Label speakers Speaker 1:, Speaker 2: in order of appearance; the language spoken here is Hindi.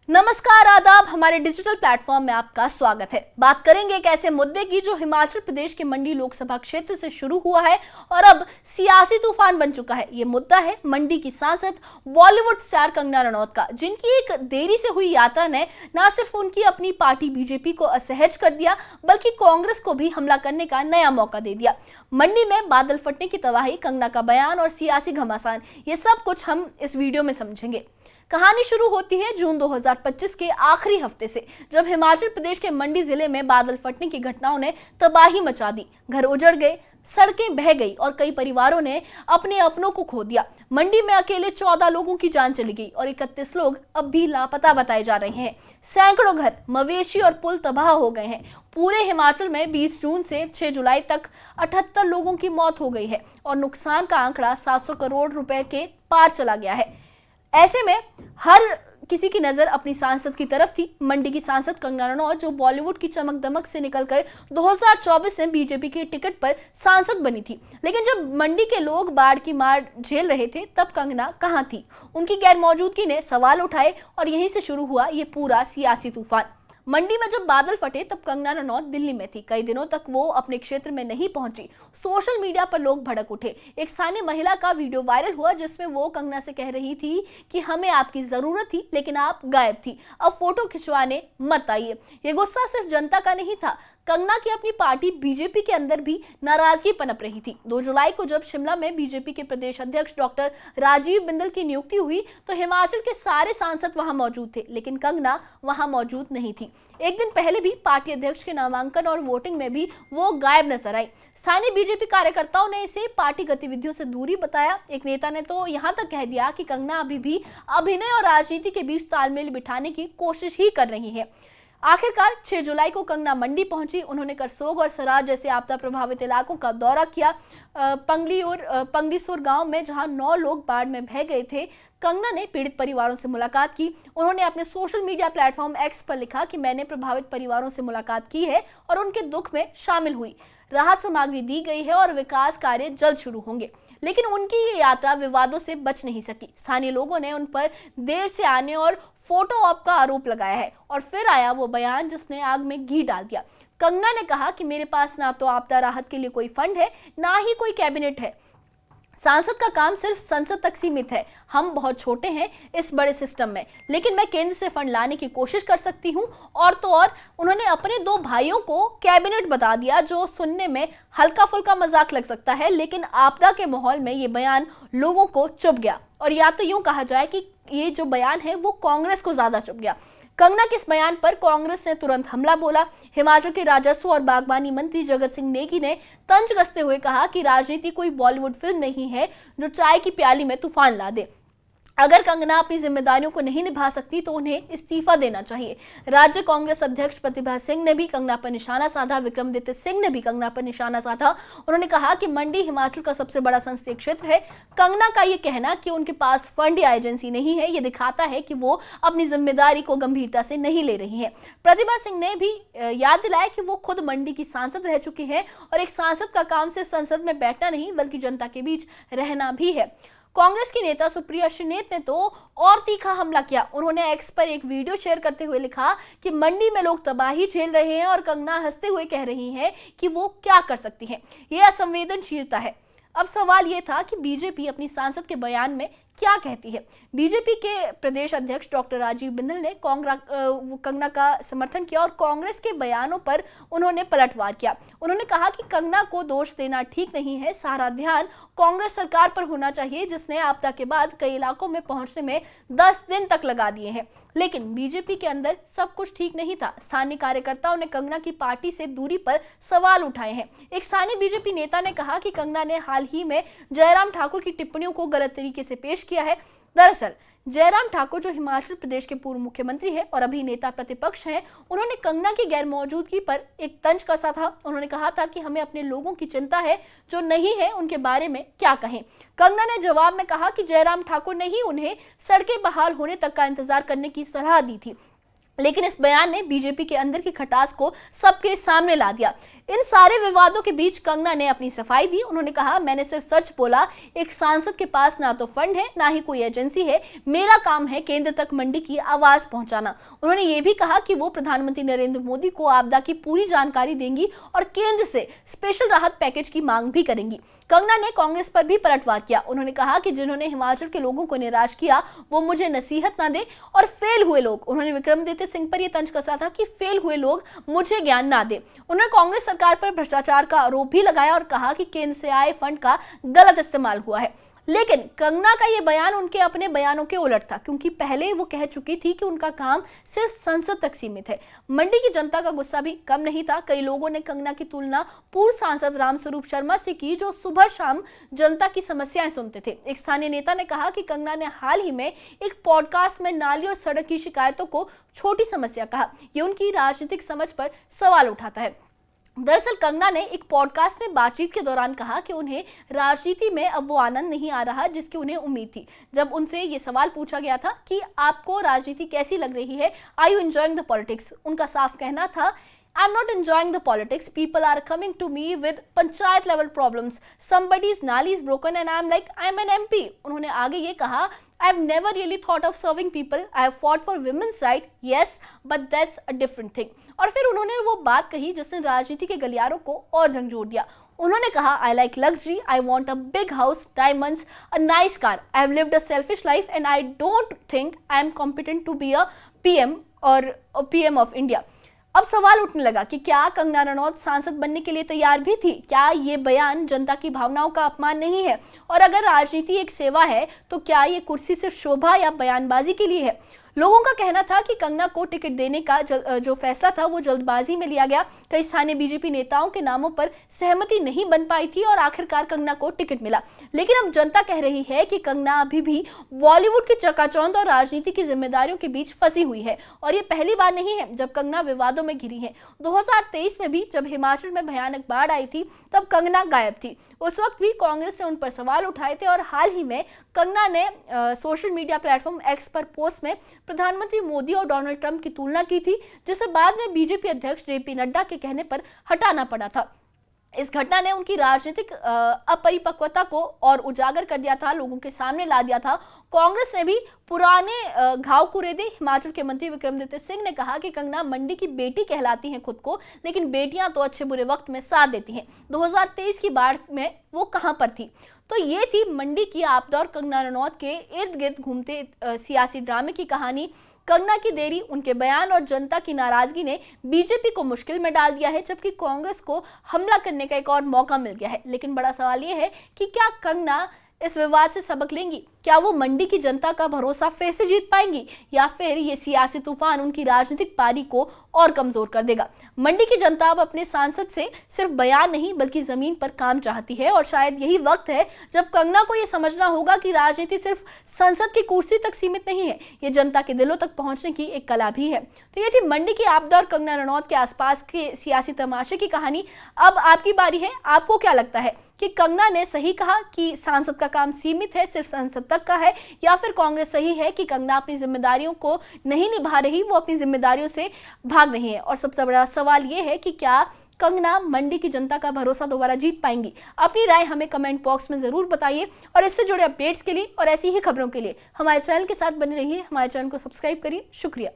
Speaker 1: नमस्कार, आदाब। हमारे डिजिटल प्लेटफॉर्म में आपका स्वागत है। बात करेंगे एक ऐसे मुद्दे की जो हिमाचल प्रदेश के मंडी लोकसभा क्षेत्र से शुरू हुआ है और अब सियासी तूफान बन चुका है। ये मुद्दा है मंडी की सांसद बॉलीवुड स्टार कंगना रनौत का, जिनकी एक देरी से हुई यात्रा ने न सिर्फ उनकी अपनी पार्टी बीजेपी को असहज कर दिया, बल्कि कांग्रेस को भी हमला करने का नया मौका दे दिया। मंडी में बादल फटने की तबाही, कंगना का बयान और सियासी घमासान, ये सब कुछ हम इस वीडियो में समझेंगे। कहानी शुरू होती है जून 2025 के आखिरी हफ्ते से, जब हिमाचल प्रदेश के मंडी जिले में बादल फटने की घटनाओं ने तबाही मचा दी। घर उजड़ गए, सड़कें बह गई और कई परिवारों ने अपने अपनों को खो दिया। मंडी में अकेले 14 लोगों की जान चली गई और 31 लोग अब भी लापता बताए जा रहे हैं। सैकड़ों घर, मवेशी और पुल तबाह हो गए हैं। पूरे हिमाचल में 20 जून से 6 जुलाई तक 78 लोगों की मौत हो गई है और नुकसान का आंकड़ा 700 करोड़ रुपए के पार चला गया है। ऐसे में हर किसी की नजर अपनी सांसद की तरफ थी। मंडी की सांसद कंगना रनौत, जो बॉलीवुड की चमक दमक से निकलकर 2024 में बीजेपी के टिकट पर सांसद बनी थी, लेकिन जब मंडी के लोग बाढ़ की मार झेल रहे थे तब कंगना कहां थी? उनकी गैर मौजूदगी ने सवाल उठाए और यहीं से शुरू हुआ ये पूरा सियासी तूफान। मंडी में जब बादल फटे तब कंगना रनौत दिल्ली में थी। कई दिनों तक वो अपने क्षेत्र में नहीं पहुंची। सोशल मीडिया पर लोग भड़क उठे। एक स्थानीय महिला का वीडियो वायरल हुआ जिसमें वो कंगना से कह रही थी कि हमें आपकी जरूरत थी, लेकिन आप गायब थी, अब फोटो खिंचवाने मत आइए। ये गुस्सा सिर्फ जनता का नहीं था, कंगना की अपनी पार्टी बीजेपी के अंदर भी नाराजगी पनप रही थी। 2 जुलाई को जब शिमला में बीजेपी के प्रदेश अध्यक्ष डॉक्टर राजीव बिंदल की नियुक्ति हुई तो हिमाचल के सारे सांसद वहां मौजूद थे, लेकिन कंगना वहां मौजूद नहीं थी। एक दिन पहले भी पार्टी अध्यक्ष के नामांकन और वोटिंग में भी वो गायब नजर आई। स्थानीय बीजेपी कार्यकर्ताओं ने इसे पार्टी गतिविधियों से दूरी बताया। एक नेता ने तो यहां तक कह दिया कि कंगना अभी भी अभिनय और राजनीति के बीच तालमेल बिठाने की कोशिश ही कर रही है। आखिरकार 6 जुलाई को कंगना मंडी पहुंची। उन्होंने करसोग और सराज जैसे आपदा प्रभावित इलाकों का दौरा किया। पंगलीसोर गांव में जहां 9 लोग बाढ़ में बह गए थे, कंगना ने पीड़ित परिवारों से मुलाकात की। उन्होंने अपने सोशल मीडिया प्लेटफॉर्म एक्स पर लिखा कि मैंने प्रभावित परिवारों से मुलाकात की है और उनके दुख में शामिल हुई। राहत सामग्री दी गई है और विकास कार्य जल्द शुरू होंगे। लेकिन उनकी ये यात्रा विवादों से बच नहीं सकी। स्थानीय लोगों ने उन पर देर से आने और फोटो ऑप का आरोप लगाया है और फिर आया वो बयान जिसने आग में घी डाल दिया। कंगना ने कहा कि मेरे पास ना तो आपदा राहत के लिए कोई फंड है, ना ही कोई कैबिनेट है। सांसद का काम सिर्फ संसद तक सीमित है। हम बहुत छोटे हैं इस बड़े सिस्टम में, लेकिन मैं केंद्र से फंड लाने की कोशिश कर सकती हूं। और तो और उन्होंने अपने 2 भाइयों को कैबिनेट बता दिया, जो सुनने में हल्का फुल्का मजाक लग सकता है, लेकिन आपदा के माहौल में ये बयान लोगों को चुभ गया। और या तो यूं कहा जाए कि ये जो बयान है वो कांग्रेस को ज्यादा चुभ गया। कंगना के इस बयान पर कांग्रेस ने तुरंत हमला बोला। हिमाचल के राजस्व और बागवानी मंत्री जगत सिंह नेगी ने तंज कसते हुए कहा कि राजनीति कोई बॉलीवुड फिल्म नहीं है जो चाय की प्याली में तूफान ला दे। अगर कंगना अपनी जिम्मेदारियों को नहीं निभा सकती तो उन्हें इस्तीफा देना चाहिए। राज्य कांग्रेस अध्यक्ष प्रतिभा सिंह ने भी कंगना पर निशाना साधा। विक्रमादित्य सिंह ने भी कंगना पर निशाना साधा। उन्होंने कहा कि मंडी हिमाचल का सबसे बड़ा संसदीय क्षेत्र है। कंगना का ये कहना कि उनके पास फंड या एजेंसी नहीं है, ये दिखाता है कि वो अपनी जिम्मेदारी को गंभीरता से नहीं ले रही है। प्रतिभा सिंह ने भी याद दिलाया कि वो खुद मंडी की सांसद रह चुकी है और एक सांसद का काम सिर्फ संसद में बैठना नहीं बल्कि जनता के बीच रहना भी है। कांग्रेस की नेता सुप्रिया श्रीनेत ने तो और तीखा हमला किया। उन्होंने एक्स पर एक वीडियो शेयर करते हुए लिखा कि मंडी में लोग तबाही झेल रहे हैं और कंगना हंसते हुए कह रही हैं कि वो क्या कर सकती हैं। ये असंवेदनशीलता है। अब सवाल ये था कि बीजेपी अपनी सांसद के बयान में क्या कहती है। बीजेपी के प्रदेश अध्यक्ष डॉक्टर राजीव बिंदल ने कंगना का समर्थन किया और कांग्रेस के बयानों पर उन्होंने पलटवार किया। उन्होंने कहा कि कंगना को दोष देना ठीक नहीं है, सारा ध्यान कांग्रेस सरकार पर होना चाहिए, जिसने आपदा के बाद कई इलाकों में पहुंचने में 10 दिन तक लगा दिए हैं। लेकिन बीजेपी के अंदर सब कुछ ठीक नहीं था। स्थानीय कार्यकर्ताओं ने कंगना की पार्टी से दूरी पर सवाल उठाए हैं। एक स्थानीय बीजेपी नेता ने कहा कि कंगना ने हाल ही में जयराम ठाकुर की टिप्पणियों को गलत तरीके से पेश किया है। दरअसल जयराम ठाकुर, जो हिमाचल प्रदेश के पूर्व मुख्यमंत्री हैं और अभी नेता प्रतिपक्ष हैं, उन्होंने कंगना की गैर मौजूदगी पर एक तंज कसा था। उन्होंने कहा था कि हमें अपने लोगों की चिंता है, जो नहीं है उनके बारे में क्या कहें। कंगना ने जवाब में कहा कि जयराम ठाकुर ने ही उन्हें सड़कें बहाल होने तक का इंतजार करने की सलाह दी थी। लेकिन इस बयान ने बीजेपी के अंदर की खटास को सबके सामने ला दिया। इन सारे विवादों के बीच कंगना ने अपनी सफाई दी। उन्होंने कहा, मैंने सिर्फ सच बोला। एक सांसद के पास ना तो फंड है, ना ही कोई एजेंसी है। मेरा काम है केंद्र तक मंडी की आवाज पहुंचाना। उन्होंने ये भी कहा कि वो प्रधानमंत्री नरेंद्र मोदी को आपदा की पूरी जानकारी देंगी और केंद्र से स्पेशल राहत पैकेज की मांग भी करेंगी। कंगना ने कांग्रेस पर भी पलटवार किया। उन्होंने कहा कि जिन्होंने हिमाचल के लोगों को निराश किया वो मुझे नसीहत ना दे, और फेल हुए लोग, उन्होंने विक्रमादित्य सिंह पर यह तंज कसा था कि फेल हुए लोग मुझे ज्ञान ना दे। उन्होंने कांग्रेस सरकार पर भ्रष्टाचार का आरोप भी लगाया और कहा कि केंद्र से आए फंड का गलत इस्तेमाल हुआ है। लेकिन कंगना का यह बयान उनके अपने बयानों के उलट था, क्योंकि पहले वो कह चुकी थी कि उनका काम सिर्फ संसद तक सीमित है। मंडी की जनता का गुस्सा भी कम नहीं था। कई लोगों ने कंगना की तुलना पूर्व सांसद रामस्वरूप शर्मा से की, जो सुबह शाम जनता की समस्याएं सुनते थे। एक स्थानीय नेता ने कहा कि कंगना ने हाल ही में एक पॉडकास्ट में नाली और सड़क की शिकायतों को छोटी समस्या कहा। ये उनकी राजनीतिक समझ पर सवाल उठाता है। दरअसल कंगना ने एक पॉडकास्ट में बातचीत के दौरान कहा कि उन्हें राजनीति में अब वो आनंद नहीं आ रहा जिसकी उन्हें उम्मीद थी। जब उनसे ये सवाल पूछा गया था कि आपको राजनीति कैसी लग रही है, are you enjoying the politics, उनका साफ कहना था, I'm not enjoying the politics. People are coming to me with panchayat level problems. Somebody's nali is broken and I'm like, I'm an MP. उन्होंने आगे ये कहा, I've never really thought of serving people. I have fought for women's rights, yes, but that's a different thing. और फिर उन्होंने वो बात कही जिसने राजनीति के गलियारों को और झंझोर दिया। उन्होंने कहा, I like luxury. I want a big house, diamonds, a nice car. I've lived a selfish life and I don't think I'm competent to be a PM or a PM of India. अब सवाल उठने लगा कि क्या कंगना रनौत सांसद बनने के लिए तैयार भी थी? क्या ये बयान जनता की भावनाओं का अपमान नहीं है? और अगर राजनीति एक सेवा है तो क्या ये कुर्सी सिर्फ शोभा या बयानबाजी के लिए है? लोगों का कहना था कि कंगना को टिकट देने का जो फैसला था वो जल्दबाजी में लिया गया। कई स्थानीय बीजेपी नेताओं के नामों पर सहमति नहीं बन पाई थी और आखिरकार कंगना को टिकट मिला। लेकिन अब जनता कह रही है कि कंगना अभी भी बॉलीवुड की चकाचौंध और राजनीति की जिम्मेदारियों के बीच फंसी हुई है, और ये पहली बार नहीं है जब कंगना विवादों में घिरी है। 2023 में भी जब हिमाचल में भयानक बाढ़ आई थी तब कंगना गायब थी। उस वक्त भी कांग्रेस ने उन पर सवाल उठाए थे, और हाल ही में कंगना ने सोशल मीडिया प्लेटफॉर्म एक्स पर पोस्ट में प्रधानमंत्री मोदी और डोनाल्ड ट्रंप की तुलना की थी, जिसे बाद में बीजेपी अध्यक्ष जेपी नड्डा के कहने पर हटाना पड़ा था। इस घटना ने उनकी राजनीतिक अपरिपक्वता को और उजागर कर दिया था, लोगों के सामने ला दिया था। कांग्रेस ने भी पुराने घाव कुरेदे। हिमाचल के मंत्री विक्रमादित्य सिंह ने कहा कि कंगना मंडी की बेटी कहलाती हैं खुद को, लेकिन बेटियां तो अच्छे बुरे वक्त में साथ देती हैं। 2023 की बाढ़ में वो कहां पर थी? तो ये थी मंडी की आपदा और कंगना रनौत के इर्द गिर्द घूमते सियासी ड्रामे की कहानी। कंगना की देरी, उनके बयान और जनता की नाराजगी ने बीजेपी को मुश्किल में डाल दिया है, जबकि कांग्रेस को हमला करने का एक और मौका मिल गया है। लेकिन बड़ा सवाल यह है कि क्या कंगना इस विवाद से सबक लेंगी? क्या वो मंडी की जनता का भरोसा फिर से जीत पाएंगी, या फिर ये सियासी तूफान उनकी राजनीतिक पारी को और कमजोर कर देगा? मंडी की जनता अब अपने सांसद से सिर्फ बयान नहीं बल्कि जमीन पर काम चाहती है, और शायद यही वक्त है जब कंगना को ये समझना होगा कि राजनीति सिर्फ संसद की कुर्सी तक सीमित नहीं है, ये जनता के दिलों तक पहुंचने की एक कला भी है। तो ये थी मंडी की आपदा और कंगना रनौत के आसपास के सियासी तमाशे की कहानी। अब आपकी बारी है, आपको क्या लगता है कि कंगना ने सही कहा कि सांसद का काम सीमित है, सिर्फ संसद तक का है, या फिर कांग्रेस सही है कि कंगना अपनी जिम्मेदारियों को नहीं निभा रही, वो अपनी जिम्मेदारियों से भाग रही है? और सबसे बड़ा सवाल ये है कि क्या कंगना मंडी की जनता का भरोसा दोबारा जीत पाएंगी? अपनी राय हमें कमेंट बॉक्स में जरूर बताइए, और इससे जुड़े अपडेट्स के लिए और ऐसी ही खबरों के लिए हमारे चैनल के साथ बने रहिए। हमारे चैनल को सब्सक्राइब करिए। शुक्रिया।